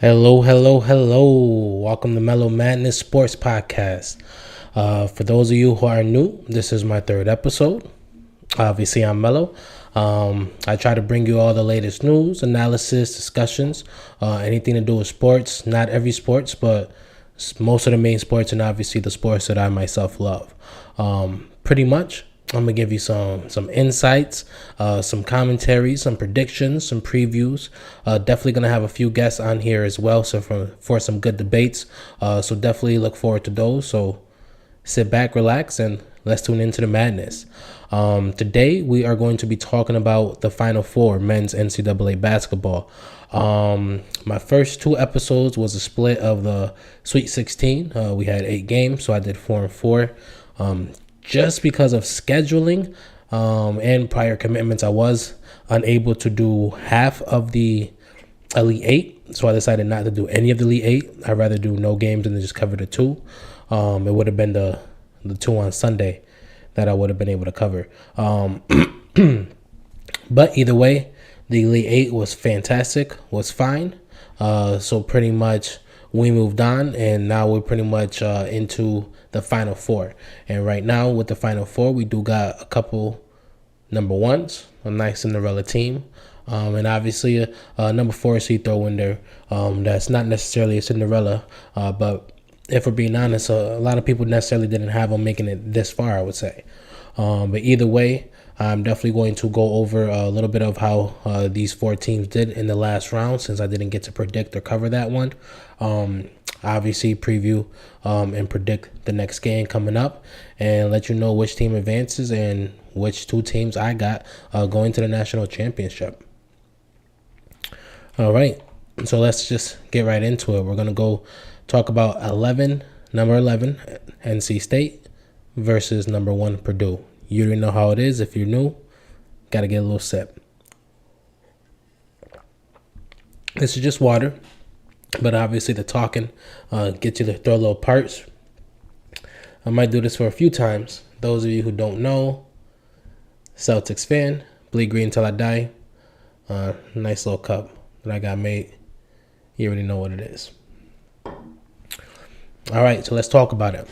Hello, hello, hello. Welcome to Melo Madness Sports Podcast. For those of you who are new, this is my third episode. Obviously, I'm Melo. I try to bring you all the latest news, analysis, discussions, anything to do with sports. Not every sports, but most of the main sports and obviously the sports that I myself love. Pretty much. I'm gonna give you some insights, some commentary, some predictions, some previews. Definitely gonna have a few guests on here as well, so for some good debates. So definitely look forward to those. So sit back, relax, and let's tune into the madness. Today we are going to be talking about the Final Four, men's NCAA basketball. My first two episodes was a split of the Sweet 16. We had 8 games, so I did 4 and 4. Just because of scheduling and prior commitments, I was unable to do half of the Elite 8. So I decided not to do any of the Elite 8. I'd rather do no games and then just cover the 2. It would have been the 2 on Sunday that I would have been able to cover. But either way, the Elite 8 was fantastic, was fine. So pretty much we moved on, and now we're pretty much into the Final Four. And right now with the Final Four, we do got a couple number ones, a nice Cinderella team. And obviously a number 4 seed throw in there. That's not necessarily a Cinderella, but if we're being honest, a lot of people necessarily didn't have them making it this far, I would say. But either way, I'm definitely going to go over a little bit of how these 4 teams did in the last round, since I didn't get to predict or cover that one. Obviously preview and predict the next game coming up, and let you know which team advances and which 2 teams I got going to the national championship. All right, so let's just get right into it. We're going to go talk about number 11, NC State versus number 1, Purdue. You already know how it is. If you're new, got to get a little sip. This is just water, but obviously the talking gets you to throw little parts. I might do this for a few times. Those of you who don't know, Celtics fan, bleed green till I die. Nice little cup that I got made. You already know what it is. All right, so let's talk about it.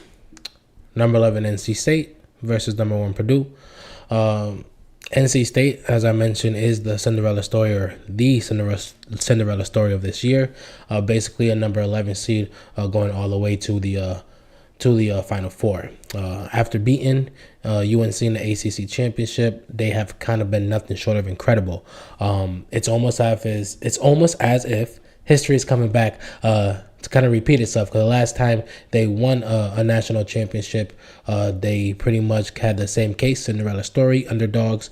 Number 11, NC State versus number 1, Purdue. NC State, as I mentioned, is the Cinderella story, or the Cinderella story of this year. Basically a number 11 seed going all the way to the Final Four. After beating UNC in the ACC championship, they have kind of been nothing short of incredible. It's almost as if history is coming back to kind of repeat itself, because the last time they won a national championship, they pretty much had the same case, Cinderella story, underdogs,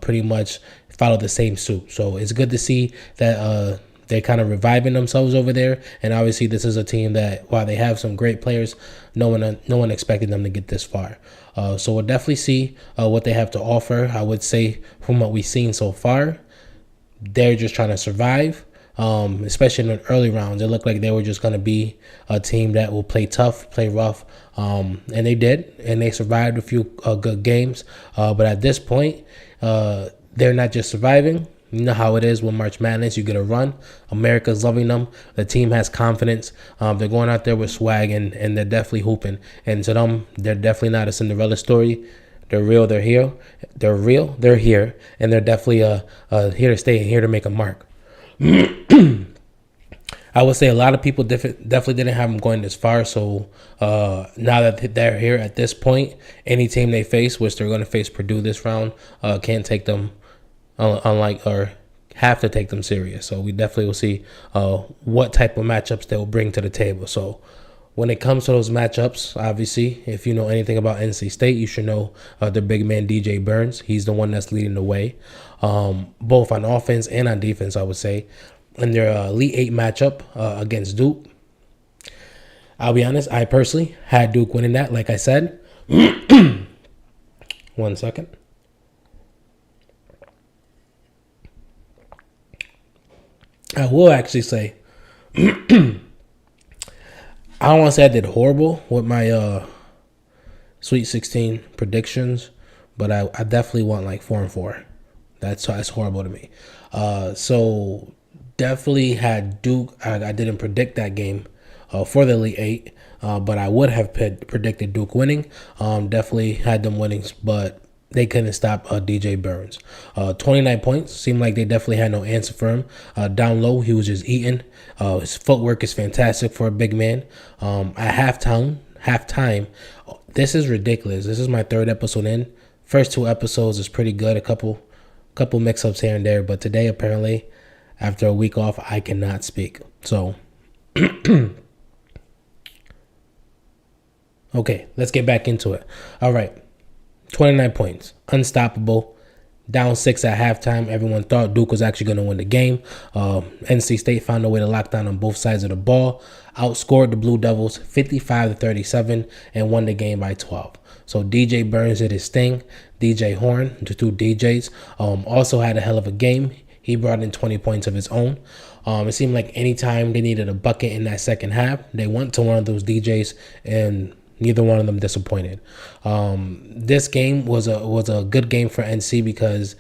pretty much followed the same suit. So it's good to see that they're kind of reviving themselves over there. And obviously this is a team that, while they have some great players, no one expected them to get this far. So we'll definitely see what they have to offer. I would say from what we've seen so far, they're just trying to survive. Especially in the early rounds, it looked like they were just going to be a team that will play tough, play rough, and they did, and they survived a few good games. But at this point, they're not just surviving. You know how it is with March Madness. You get a run. America's loving them. The team has confidence. They're going out there with swag, and they're definitely hooping. And to them, they're definitely not a Cinderella story. They're real. They're here. They're real. They're here, and they're definitely here to stay and here to make a mark. I would say a lot of people definitely didn't have them going this far. So now that they're here at this point, any team they face, which they're going to face Purdue this round, can't take them or have to take them serious. So we definitely will see what type of matchups they will bring to the table. So when it comes to those matchups, obviously, if you know anything about NC State, you should know the big man DJ Burns. He's the one that's leading the way, both on offense and on defense, I would say. In their Elite 8 matchup against Duke, I'll be honest, I personally had Duke winning that, like I said. 1 second. I will actually say, I don't want to say I did horrible with my Sweet 16 predictions, but I definitely want like 4 and 4. That's horrible to me. So definitely had Duke. I didn't predict that game for the Elite Eight, but I would have predicted Duke winning. Definitely had them winning, but they couldn't stop DJ Burns. 29 points. Seemed like they definitely had no answer for him. Down low, he was just eating. His footwork is fantastic for a big man. At halftime, this is ridiculous. This is my third episode in. First two episodes is pretty good. A couple mix-ups here and there, but today apparently, after a week off, I cannot speak. So, okay, let's get back into it. All right, 29 points, unstoppable. Down 6 at halftime. Everyone thought Duke was actually going to win the game. NC State found a way to lock down on both sides of the ball, outscored the Blue Devils 55-37, and won the game by 12. So DJ Burns did his thing. DJ Horn, the two DJs, also had a hell of a game. He brought in 20 points of his own. It seemed like anytime they needed a bucket in that second half, they went to one of those DJs, and neither one of them disappointed. This game was a good game for NC because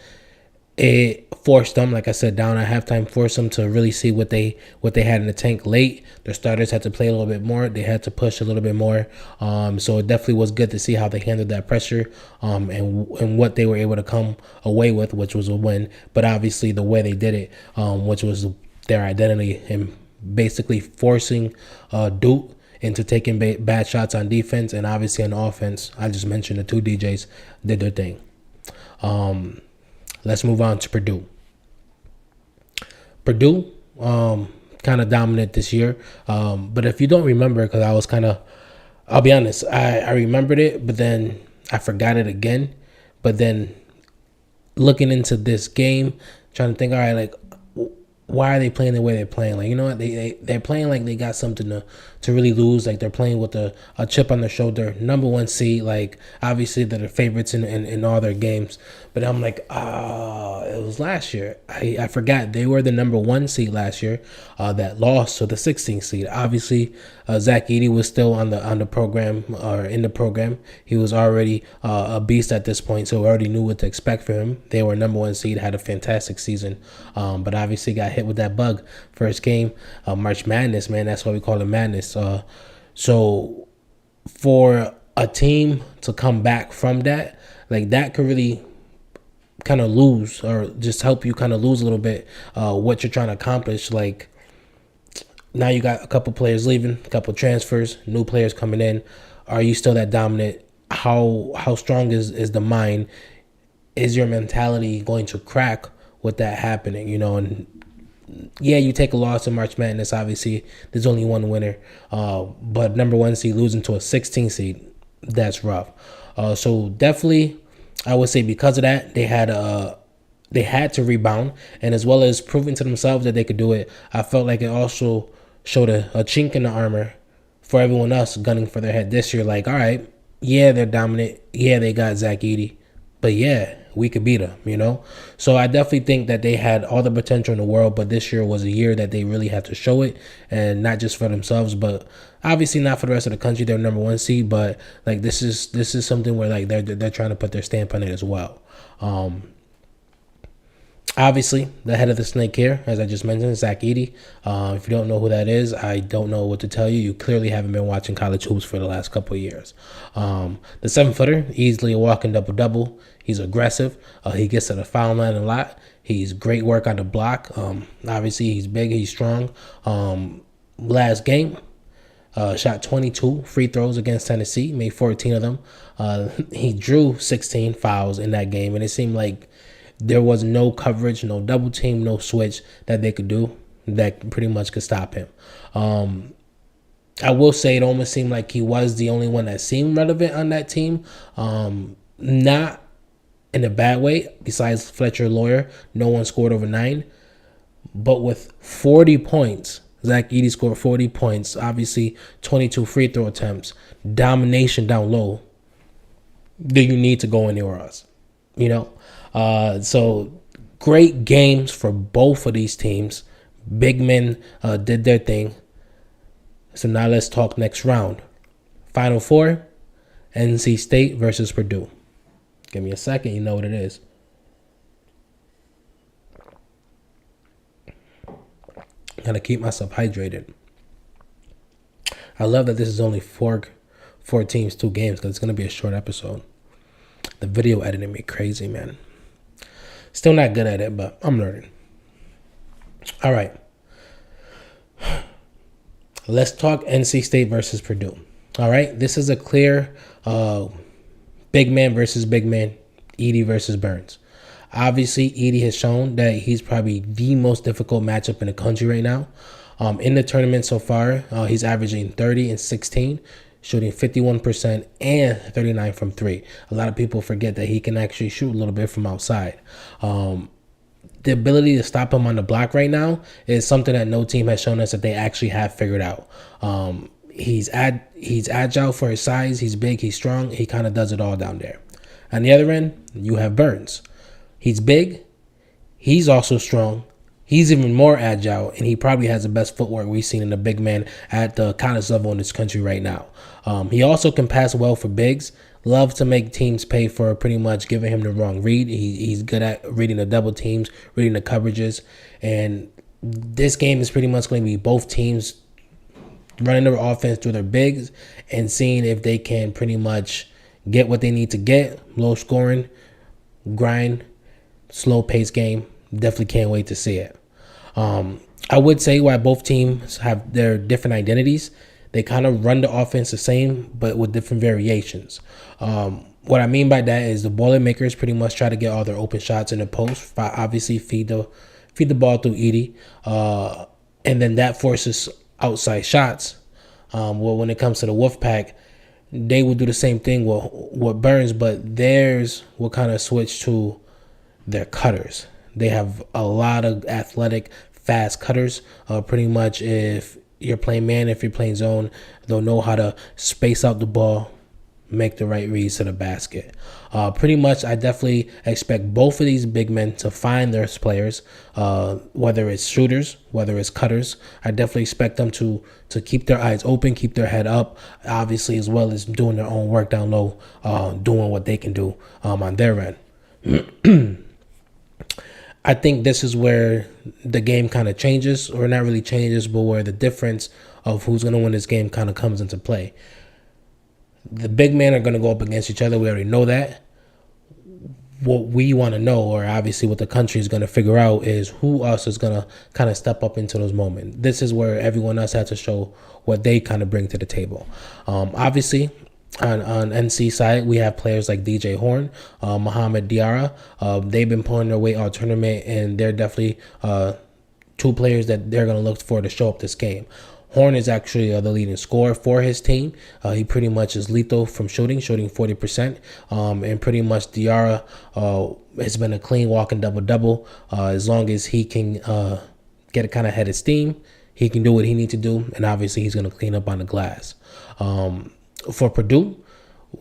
it forced them, like I said, down at halftime, forced them to really see what they had in the tank late. Their starters had to play a little bit more. They had to push a little bit more. So it definitely was good to see how they handled that pressure and what they were able to come away with, which was a win. But obviously the way they did it, which was their identity and basically forcing Duke into taking bad shots on defense and obviously on offense. I just mentioned the two DJs did their thing. Let's move on to Purdue. Purdue, kind of dominant this year. But if you don't remember, because I was I'll be honest, I remembered it, but then I forgot it again. But then looking into this game, trying to think, all right, like, why are they playing the way they're playing? Like, you know what? They're playing like they got something to really lose. Like, they're playing with a chip on their shoulder. Number one seed. Like, obviously, they're the favorites in all their games. But I'm like, it was last year. I forgot. They were the number one seed last year that lost to the 16th seed. Obviously, Zach Edey was still on the program or in the program. He was already a beast at this point, so we already knew what to expect from him. They were number one seed, had a fantastic season, but obviously got hit with that bug. First game, March Madness, man. That's why we call it Madness. So for a team to come back from that, like, that could really kind of lose or just help you kind of lose a little bit what you're trying to accomplish. Like, now you got a couple players leaving, a couple transfers, new players coming in. Are you still that dominant? How strong is the mind? Is your mentality going to crack with that happening? You know, and yeah, you take a loss in March Madness. Obviously, there's only one winner. But number one seed losing to a 16 seed, that's rough. So definitely, I would say because of that, they had to rebound, and as well as proving to themselves that they could do it, I felt like it also showed a chink in the armor for everyone else gunning for their head this year. Like, all right, yeah, they're dominant. Yeah, they got Zach Edey, but yeah, we could beat them, you know? So I definitely think that they had all the potential in the world, but this year was a year that they really had to show it, and not just for themselves, but obviously not for the rest of the country. They're number one seed, but like this is something where like they're trying to put their stamp on it as well. Obviously, the head of the snake here, as I just mentioned, Zach Edey. If you don't know who that is, I don't know what to tell you. You clearly haven't been watching college hoops for the last couple of years. The 7-footer, easily a walking double-double. He's aggressive. He gets to the foul line a lot. He's great work on the block. Obviously, he's big. He's strong. Last game, shot 22 free throws against Tennessee, made 14 of them. He drew 16 fouls in that game, and it seemed like there was no coverage, no double team, no switch that they could do that pretty much could stop him. I will say it almost seemed like he was the only one that seemed relevant on that team. Not in a bad way. Besides Fletcher Lawyer, no one scored over 9. But with 40 points, Zach Edey scored 40 points. Obviously, 22 free throw attempts. Domination down low. Do you need to go anywhere else? You know? So great games for both of these teams. Big men did their thing. So now let's talk next round. Final four, NC State versus Purdue. Give me a second, you know what it is. Gotta keep myself hydrated. I love that this is only four teams, 2 games, because it's gonna be a short episode. The video editing me crazy, man. Still not good at it, but I'm learning. All right. Let's talk NC State versus Purdue. All right. This is a clear big man versus big man, Edey versus Burns. Obviously, Edey has shown that he's probably the most difficult matchup in the country right now. In the tournament so far, he's averaging 30 and 16, shooting 51% and 39 from 3. A lot of people forget that he can actually shoot a little bit from outside. The ability to stop him on the block right now is something that no team has shown us that they actually have figured out. He's agile for his size. He's big. He's strong. He kind of does it all down there. On the other end, you have Burns. He's big. He's also strong. He's even more agile, and he probably has the best footwork we've seen in a big man at the college level in this country right now. He also can pass well for bigs. Loves to make teams pay for pretty much giving him the wrong read. He's good at reading the double teams, reading the coverages. And this game is pretty much going to be both teams running their offense through their bigs and seeing if they can pretty much get what they need to get. Low scoring, grind, slow pace game. Definitely can't wait to see it. I would say why both teams have their different identities. They kind of run the offense the same, but with different variations. What I mean by that is the Boilermakers pretty much try to get all their open shots in the post. Obviously, feed the ball through Edey, and then that forces outside shots. Well, when it comes to the Wolfpack, they will do the same thing with Burns, but theirs will kind of switch to their cutters. They have a lot of athletic, fast cutters. Pretty much if you're playing man, if you're playing zone, they'll know how to space out the ball, make the right reads to the basket. Pretty much, I definitely expect both of these big men to find their players, whether it's shooters, whether it's cutters. I definitely expect them to keep their eyes open, keep their head up, obviously, as well as doing their own work down low, doing what they can do on their end. I think this is where the game kind of changes, or not really changes, but where the difference of who's going to win this game kind of comes into play. The big men are going to go up against each other. We already know that. What we want to know, or obviously what the country is going to figure out, is who else is going to kind of step up into those moments. This is where everyone else has to show what they kind of bring to the table. Obviously, on NC side, we have players like DJ Horn, Mohamed Diarra. They've been pulling their weight all tournament, and they're definitely 2 players that they're going to look for to show up this game. Horn is actually the leading scorer for his team. He pretty much is lethal from shooting 40%. And pretty much Diarra has been a clean walking double-double. As long as he can get a kind of head of steam, he can do what he needs to do, and obviously he's going to clean up on the glass. For Purdue,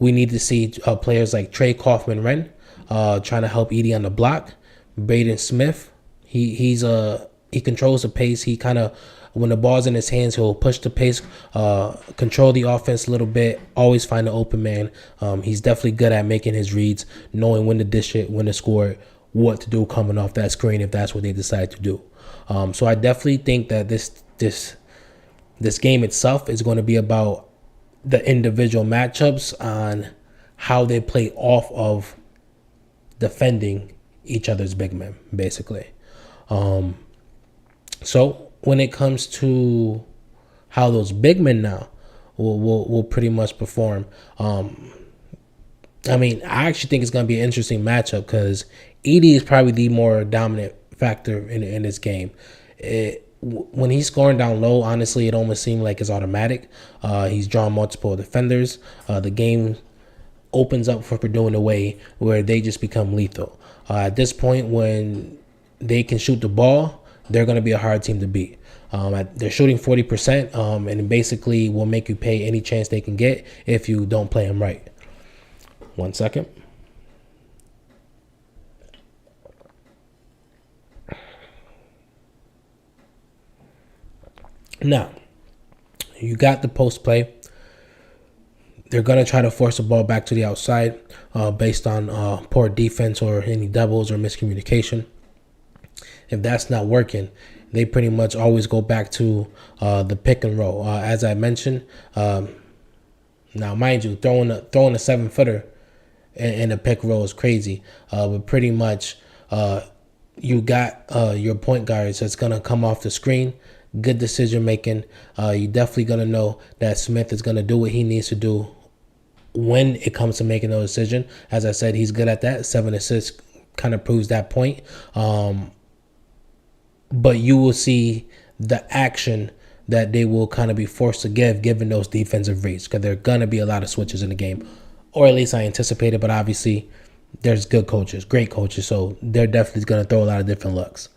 we need to see players like Trey Kaufman-Renn trying to help Edey on the block. Braden Smith, he controls the pace. He kind of, when the ball's in his hands, he'll push the pace, control the offense a little bit, always find the open man. He's definitely good at making his reads, knowing when to dish it, when to score, what to do coming off that screen if that's what they decide to do. So I definitely think that this game itself is going to be about the individual matchups on how they play off of defending each other's big men, basically. So when it comes to how those big men now will pretty much perform, I mean, I actually think it's going to be an interesting matchup because Edey is probably the more dominant factor in this game. When he's scoring down low, honestly, it almost seems like it's automatic. He's drawn multiple defenders. The game opens up for Purdue in a way where they just become lethal. At this point, when they can shoot the ball, they're going to be a hard team to beat. They're shooting 40%, and basically will make you pay any chance they can get if you don't play them right. 1 second. Now, you got the post play. They're going to try to force the ball back to the outside based on poor defense or any doubles or miscommunication. If that's not working, they pretty much always go back to the pick and roll. As I mentioned, now mind you, throwing a 7-footer in a pick roll is crazy. But pretty much, you got your point guards that's gonna come off the screen. Good decision making. You definitely gonna know that Smith is gonna do what he needs to do when it comes to making a decision. As I said, he's good at that. 7 assists kind of proves that point. But you will see the action that they will kind of be forced to give given those defensive reads, because there are going to be a lot of switches in the game, or at least I anticipate it. But obviously, there's good coaches, great coaches, so they're definitely going to throw a lot of different looks.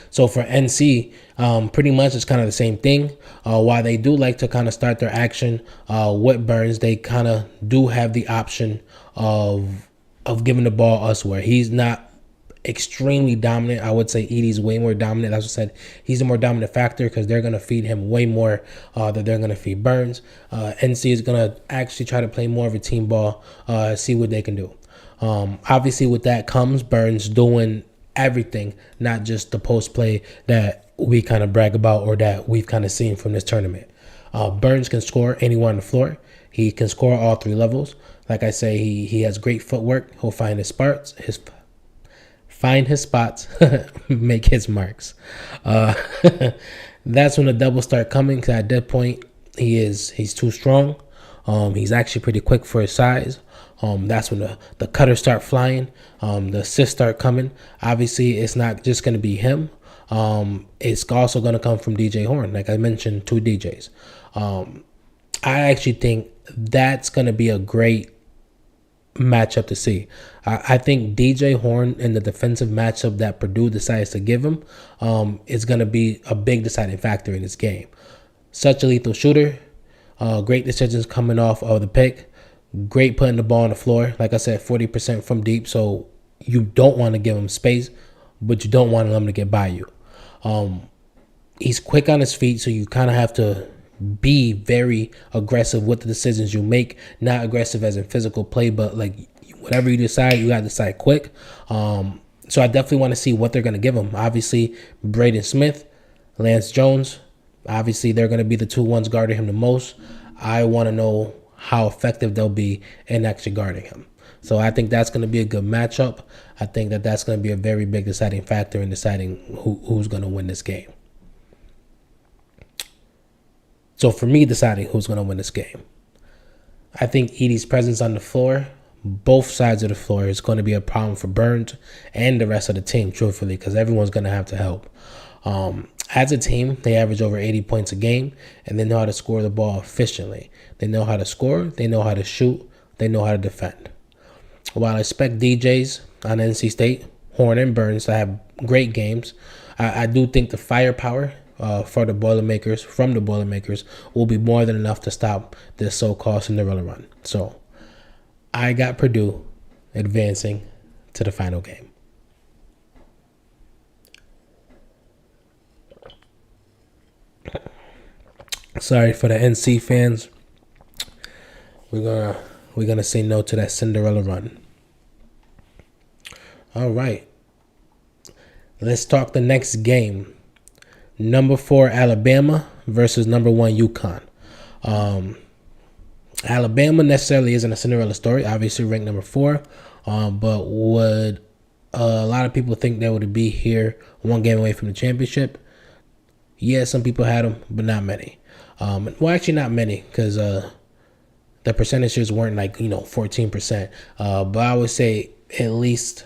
So for NC, pretty much it's kind of the same thing. While they do like to kind of start their action with Burns, they kind of do have the option of giving the ball elsewhere. He's not extremely dominant. I would say Edey's way more dominant. As I said, he's a more dominant factor because they're going to feed him way more than they're going to feed Burns. NC is going to actually try to play more of a team ball, see what they can do. Obviously, with that comes Burns doing everything, not just the post play that we kind of brag about or that we've kind of seen from this tournament. Burns can score anywhere on the floor. He can score all 3 levels. Like I say, he has great footwork. He'll find his spots, make his marks. That's when the doubles start coming, because at that point he's too strong. He's actually pretty quick for his size. That's when the cutters start flying. The assists start coming. Obviously, it's not just going to be him. It's also going to come from DJ Horn. Like I mentioned, 2 DJs. I actually think that's going to be a great matchup to see. I think DJ Horn in the defensive matchup that Purdue decides to give him is going to be a big deciding factor in this game. Such a lethal shooter. Great decisions coming off of the pick. Great putting the ball on the floor. Like I said, 40% from deep. So you don't want to give him space, but you don't want him to get by you. He's quick on his feet, so you kind of have to be very aggressive with the decisions you make. Not aggressive as in physical play, but like whatever you decide, you got to decide quick. So I definitely want to see what they're going to give him. Obviously, Braden Smith, Lance Jones, obviously they're going to be the 2 ones guarding him the most. I want to know how effective they'll be in actually guarding him. So I think that's going to be a good matchup. I think that's going to be a very big deciding factor in deciding who's going to win this game. So for me, deciding who's going to win this game, I think Edey's presence on the floor, both sides of the floor, is going to be a problem for Burns and the rest of the team, truthfully, because everyone's going to have to help. As a team, they average over 80 points a game, and they know how to score the ball efficiently. They know how to score, they know how to shoot, they know how to defend. While I expect DJs on NC State, Horn and Burns, to have great games, I do think the firepower from the Boilermakers will be more than enough to stop this so-called Cinderella run. So I got Purdue advancing to the final game. Sorry for the NC fans. We're gonna say no to that Cinderella run. All right. Let's talk the next game. Number 4 Alabama versus number 1 UConn. Alabama necessarily isn't a Cinderella story. Obviously ranked number 4. But would a lot of people think they would be here 1 game away from the championship? Yeah, some people had them, but not many. Well, actually not many, because the percentages weren't 14%. But I would say at least,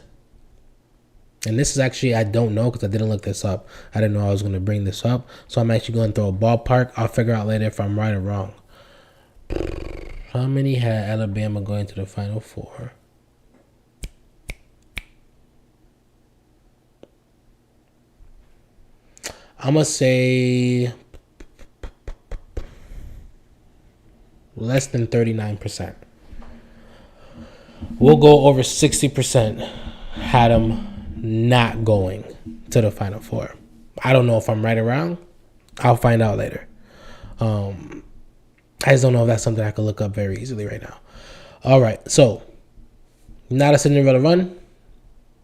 and this is actually, I don't know because I didn't look this up. I didn't know I was going to bring this up. So I'm actually going to throw a ballpark. I'll figure out later if I'm right or wrong. How many had Alabama going to the Final Four? I'm going to say less than 39%. We'll go over 60% had them not going to the Final Four. I don't know if I'm right or wrong. I'll find out later. I just don't know if that's something I can look up very easily right now. All right, so not a Cinderella run,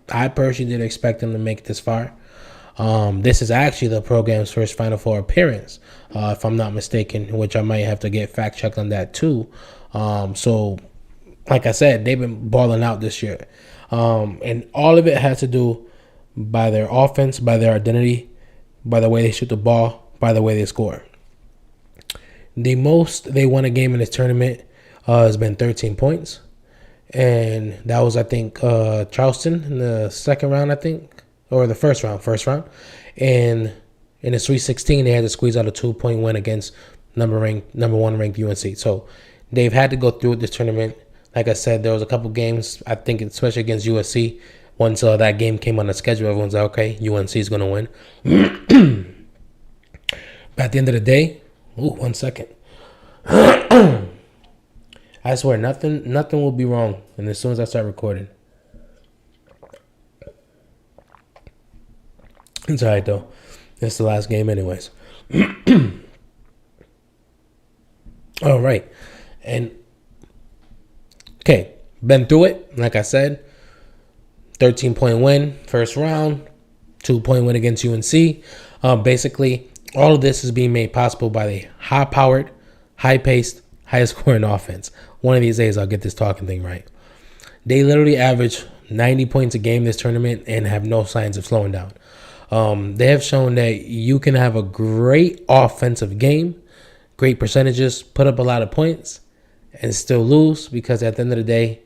I personally didn't expect them to make it this far. This is actually the program's first Final Four appearance, if I'm not mistaken, which I might have to get fact checked on that too. So, like I said, they've been balling out this year. And all of it has to do by their offense, by their identity, by the way they shoot the ball, by the way they score. The most they won a game in this tournament has been 13 points. And that was, I think, Charleston in the second round, I think, or the first round. And in the Sweet 16, they had to squeeze out a 2-point win against number one ranked UNC. So they've had to go through this tournament. Like I said, there was a couple games, I think, especially against USC. Once that game came on the schedule, everyone's like, okay, UNC is going to win. But at the end of the day, 1 second. I swear, nothing will be wrong. And as soon as I start recording. It's all right, though. It's the last game anyways. All right. And, okay, been through it. Like I said, 13-point win, first round, 2-point win against UNC. Basically, all of this is being made possible by the high-powered, high-paced, high-scoring offense. One of these days, I'll get this talking thing right. They literally average 90 points a game this tournament and have no signs of slowing down. They have shown that you can have a great offensive game, great percentages, put up a lot of points, and still lose because at the end of the day,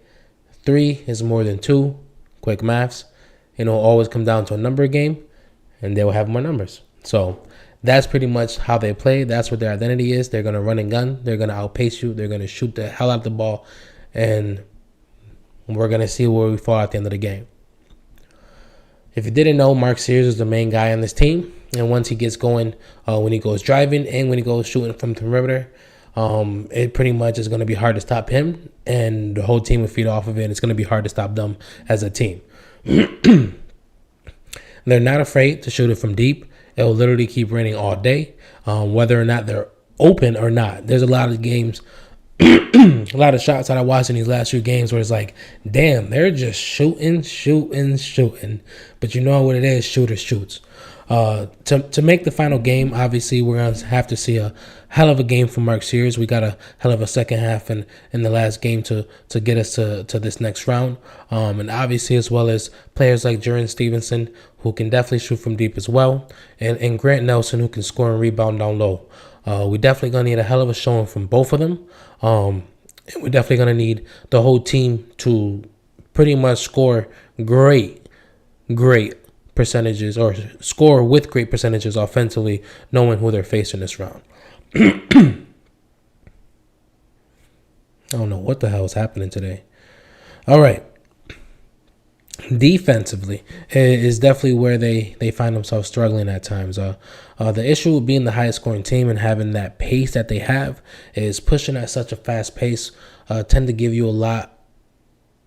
3 is more than 2. Quick maths. It'll always come down to a number game, and they will have more numbers. So that's pretty much how they play. That's what their identity is. They're going to run and gun. They're going to outpace you. They're going to shoot the hell out of the ball, and we're going to see where we fall at the end of the game. If you didn't know, Mark Sears is the main guy on this team. And once he gets going, when he goes driving and when he goes shooting from the perimeter, it pretty much is going to be hard to stop him. And the whole team will feed off of it. It's going to be hard to stop them as a team. They're not afraid to shoot it from deep. It'll literally keep raining all day, whether or not they're open or not. There's a lot of games, a lot of shots that I watched in these last few games where it's like, damn, they're just shooting. But you know what it is, shooter shoots. To make the final game, obviously, we're going to have to see a hell of a game from Mark Sears. We got a hell of a second half in the last game to get us to this next round. And obviously, as well as players like Jaren Stevenson, who can definitely shoot from deep as well, and Grant Nelson, who can score and rebound down low. We definitely going to need a hell of a showing from both of them. And we're definitely going to need the whole team to pretty much score great percentages or score with great percentages offensively, knowing who they're facing this round. I don't know what the hell is happening today. All right. Defensively is definitely where they find themselves struggling at times. The issue with being the highest scoring team and having that pace that they have is pushing at such a fast pace tend to give you a lot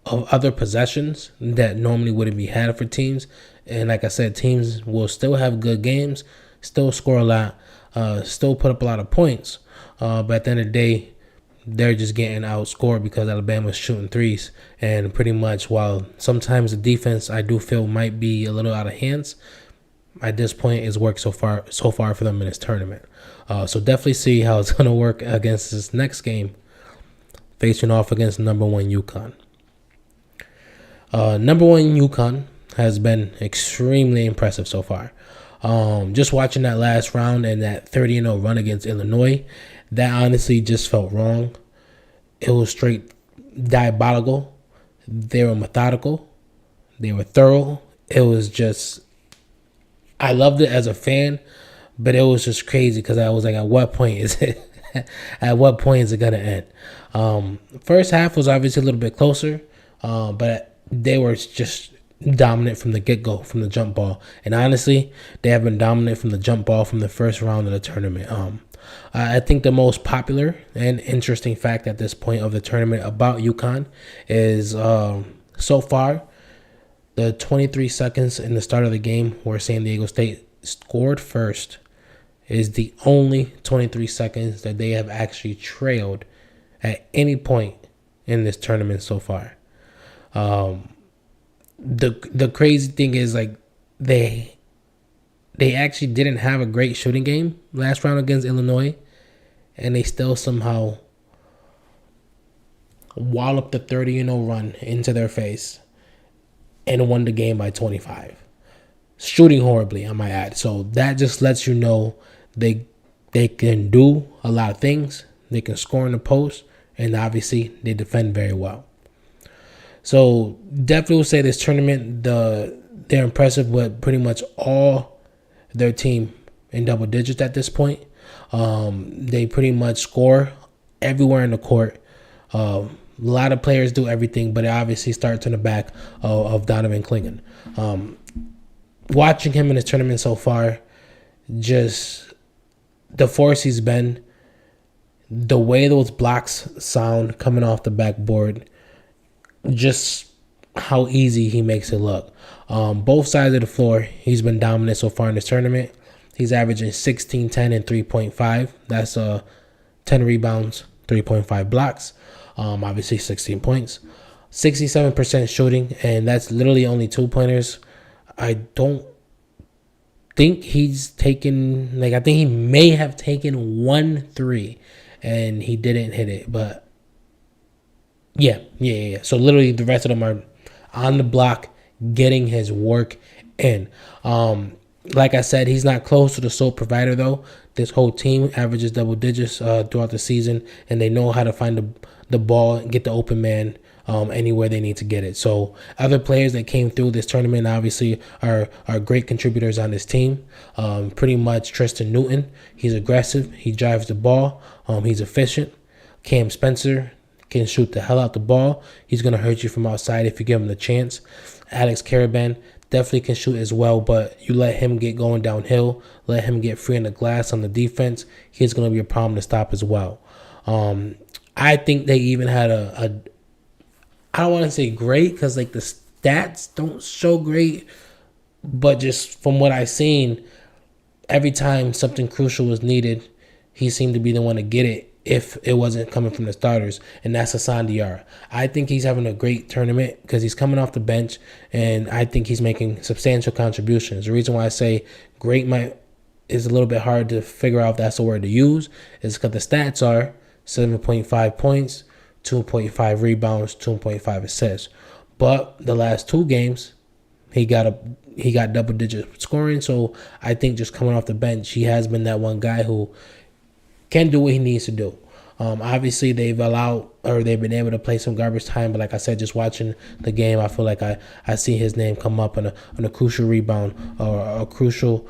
of other possessions that normally wouldn't be had for teams. And like I said, teams will still have good games, still score a lot, still put up a lot of points. But at the end of the day, they're just getting outscored because Alabama's shooting threes. And pretty much while sometimes the defense I do feel might be a little out of hands, at this point it's worked so far for them in this tournament. So definitely see how it's going to work against this next game, facing off against number 1 UConn. Number 1 UConn has been extremely impressive so far. Just watching that last round and that 30-0 run against Illinois, that honestly just felt wrong. It was straight diabolical. They were methodical. They were thorough. It was just, I loved it as a fan, but it was just crazy because I was like, at what point is it? At what point is it going to end? First half was obviously a little bit closer, but they were just dominant from the get-go, from the jump ball. And honestly, they have been dominant from the jump ball from the first round of the tournament. I think the most popular and interesting fact at this point of the tournament about UConn is so far, the 23 seconds in the start of the game where San Diego State scored first is the only 23 seconds that they have actually trailed at any point in this tournament so far. the crazy thing is like they actually didn't have a great shooting game last round against Illinois, and they still somehow walloped the 30-0 run into their face and won the game by 25. Shooting horribly, I might add. So that just lets you know they can do a lot of things. They can score in the post, and obviously they defend very well. So definitely will say this tournament, they're impressive with pretty much all their team in double digits at this point. They pretty much score everywhere in the court. A lot of players do everything, but it obviously starts in the back of Donovan Clingan. Watching him in his tournament so far, just the force he's been, the way those blocks sound coming off the backboard, just how easy he makes it look. Both sides of the floor, he's been dominant so far in this tournament. He's averaging 16, 10, and 3.5. That's 10 rebounds, 3.5 blocks. Obviously 16 points. 67% shooting, and that's literally only 2-pointers. I don't think he's taken, I think he may have taken 1 3, and he didn't hit it. But yeah. So literally the rest of them are on the block, getting his work in. Like I said, he's not close to the sole provider, though. This whole team averages double digits throughout the season, and they know how to find the ball and get the open man anywhere they need to get it. So other players that came through this tournament obviously are great contributors on this team. Pretty much Tristan Newton. He's aggressive. He drives the ball. He's efficient. Cam Spencer can shoot the hell out the ball. He's going to hurt you from outside if you give him the chance. Alex Caravan definitely can shoot as well, but you let him get going downhill, let him get free in the glass on the defense, he's going to be a problem to stop as well. I think they even had I don't want to say great because like the stats don't show great, but just from what I've seen, every time something crucial was needed, he seemed to be the one to get it if it wasn't coming from the starters, and that's Hassan Diarra. I think he's having a great tournament because he's coming off the bench, and I think he's making substantial contributions. The reason why I say great is a little bit hard to figure out if that's the word to use is because the stats are 7.5 points, 2.5 rebounds, 2.5 assists. But the last 2 games, he got double-digit scoring, so I think just coming off the bench, he has been that one guy who can do what he needs to do. Obviously, they've been able to play some garbage time, but like I said, just watching the game, I feel like I see his name come up on a crucial rebound or a crucial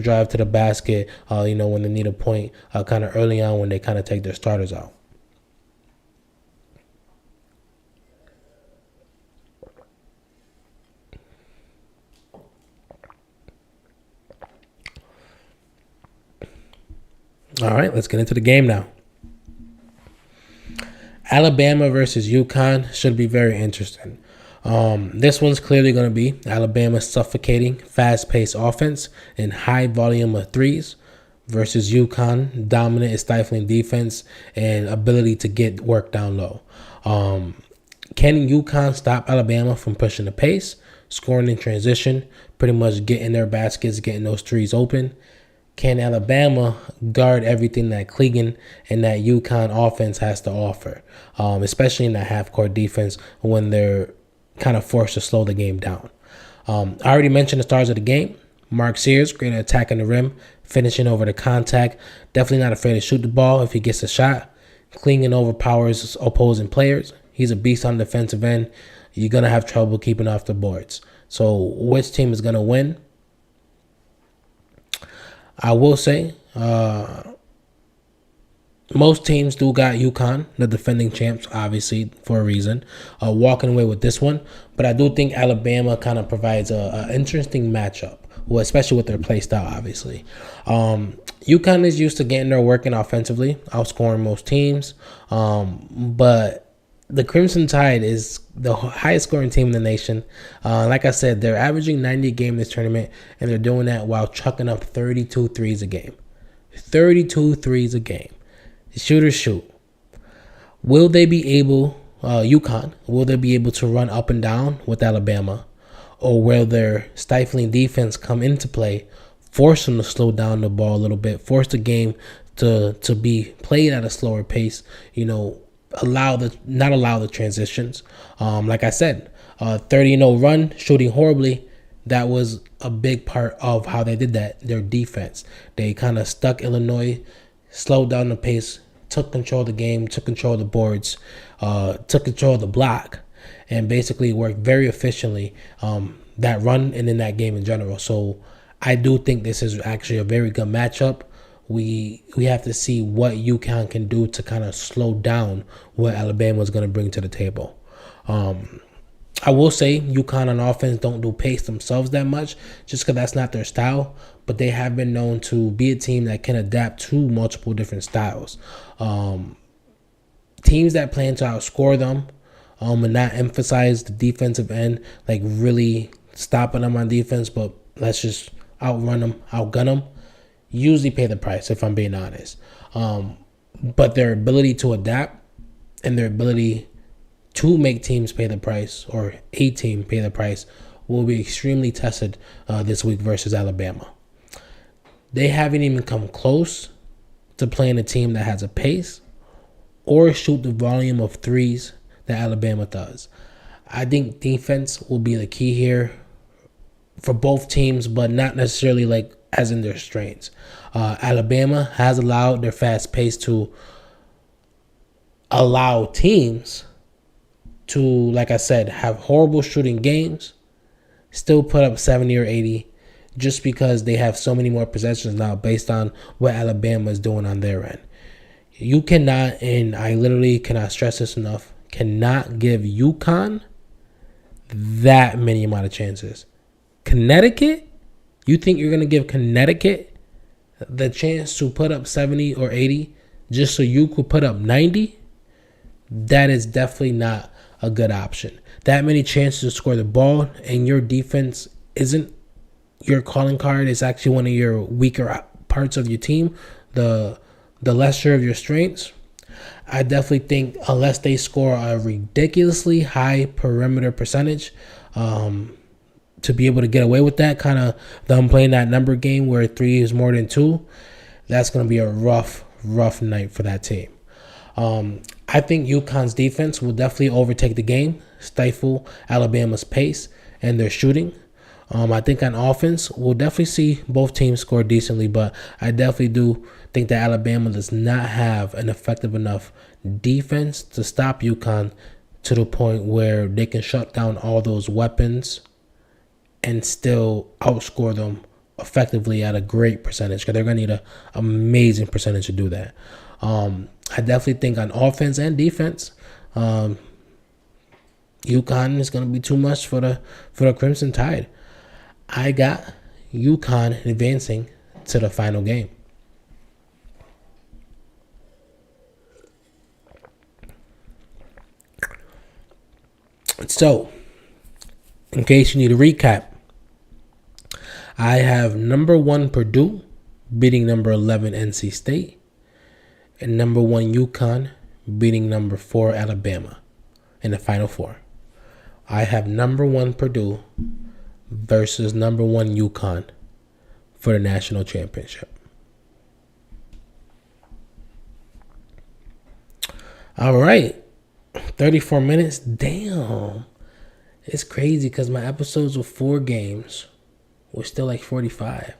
drive to the basket. When they need a point, kind of early on when they kind of take their starters out. All right, let's get into the game now. Alabama versus UConn should be very interesting. This one's clearly going to be Alabama's suffocating, fast-paced offense and high volume of threes versus UConn, dominant and stifling defense and ability to get work down low. Can UConn stop Alabama from pushing the pace, scoring in transition, pretty much getting their baskets, getting those threes open? Can Alabama guard everything that Clingan and that UConn offense has to offer, especially in that half-court defense when they're kind of forced to slow the game down? I already mentioned the stars of the game. Mark Sears, great at attacking the rim, finishing over the contact. Definitely not afraid to shoot the ball if he gets a shot. Clingan overpowers opposing players. He's a beast on the defensive end. You're going to have trouble keeping off the boards. So which team is going to win? I will say most teams do got UConn, the defending champs, obviously, for a reason, walking away with this one. But I do think Alabama kind of provides an interesting matchup, especially with their play style, obviously. UConn is used to getting their work in offensively, outscoring most teams. But the Crimson Tide is the highest scoring team in the nation. Like I said, they're averaging 90 a game this tournament, and they're doing that while chucking up 32 threes a game. 32 threes a game. The shooters shoot. Will they be able, UConn, will they be able to run up and down with Alabama? or will their stifling defense come into play, force them to slow down the ball a little bit, force the game to be played at a slower pace, not allow the transitions. Like I said, 30-0 run, shooting horribly. That was a big part of how they did that. Their defense. They kind of stuck Illinois, slowed down the pace, took control of the game, took control of the boards, took control of the block, and basically worked very efficiently that run and in that game in general. So I do think this is actually a very good matchup. We have to see what UConn can do to kind of slow down what Alabama is going to bring to the table. I will say UConn on offense don't do pace themselves that much just because that's not their style, but they have been known to be a team that can adapt to multiple different styles. Teams that plan to outscore them and not emphasize the defensive end, like really stopping them on defense, but let's just outrun them, outgun them, usually pay the price, if I'm being honest. But their ability to adapt and their ability to make teams pay the price, or a team pay the price, will be extremely tested this week versus Alabama. They haven't even come close to playing a team that has a pace or shoot the volume of threes that Alabama does. I think defense will be the key here for both teams, but not necessarily like as in their strengths. Alabama has allowed their fast pace to allow teams to, like I said, have horrible shooting games, still put up 70 or 80, just because they have so many more possessions now based on what Alabama is doing on their end. You cannot, and I literally cannot stress this enough, cannot give UConn that many amount of chances. Connecticut? You think you're going to give Connecticut the chance to put up 70 or 80 just so you could put up 90? That is definitely not a good option. That many chances to score the ball and your defense isn't your calling card. It's actually one of your weaker parts of your team, the lesser of your strengths. I definitely think unless they score a ridiculously high perimeter percentage, to be able to get away with that, kind of them playing that number game where 3 is more than 2, that's going to be a rough night for that team. I think UConn's defense will definitely overtake the game, stifle Alabama's pace and their shooting. I think on offense, we'll definitely see both teams score decently, but I definitely do think that Alabama does not have an effective enough defense to stop UConn to the point where they can shut down all those weapons and still outscore them effectively at a great percentage, because they're going to need an amazing percentage to do that. I definitely think on offense and defense, UConn is going to be too much for the Crimson Tide. I got UConn advancing to the final game. So, in case you need a recap, I have number 1 Purdue beating number 11 NC State, and number 1 UConn beating number 4 Alabama in the Final Four. I have number 1 Purdue versus number 1 UConn for the national championship. All right, 34 minutes. Damn, it's crazy because my episodes with 4 games were still like 45.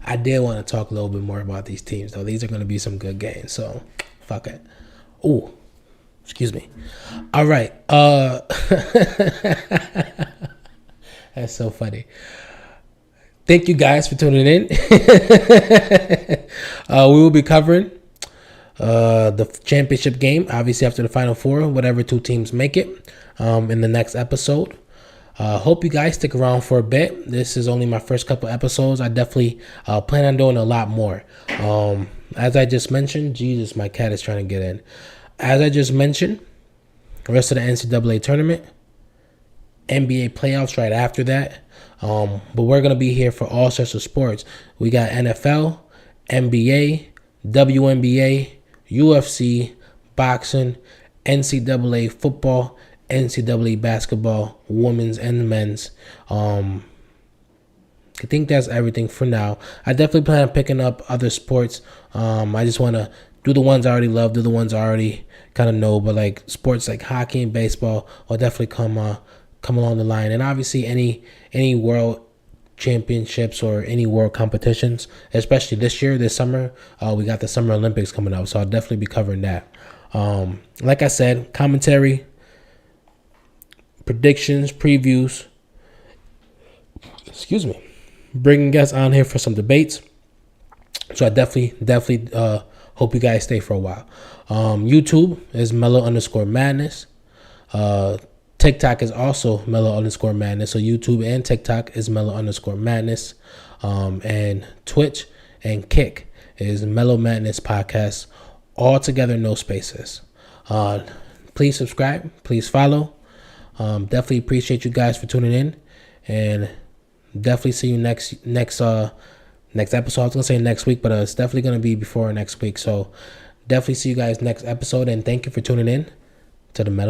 I did want to talk a little bit more about these teams, though. These are going to be some good games, so fuck it. Oh, excuse me. All right. That's so funny. Thank you guys for tuning in. We will be covering the championship game, obviously after the Final Four, whatever 2 teams make it, in the next episode. Hope you guys stick around for a bit. This is only my first couple episodes. I definitely plan on doing a lot more. As I just mentioned, Jesus, my cat is trying to get in. As I just mentioned, the rest of the NCAA tournament, NBA playoffs right after that. But we're going to be here for all sorts of sports. We got NFL, NBA, WNBA, UFC, boxing, NCAA football, NCAA basketball, women's and men's. I think that's everything for now. I definitely plan on picking up other sports. I just want to do the ones I already love, do the ones I already kind of know. But like sports like hockey and baseball will definitely come along the line. And obviously any world championships or any world competitions, especially this summer, we got the Summer Olympics coming up, so I'll definitely be covering that. Like I said, commentary, predictions, previews, bringing guests on here for some debates. So I definitely hope you guys stay for a while. YouTube is Melo_Madness. TikTok is also Melo_Madness. So YouTube and TikTok is Melo_Madness. And Twitch and Kick is Melo Madness Podcast. All together, no spaces. Please subscribe. Please follow. Definitely appreciate you guys for tuning in. And definitely see you next episode. I was going to say next week, but it's definitely going to be before next week. So definitely see you guys next episode. And thank you for tuning in to the Melo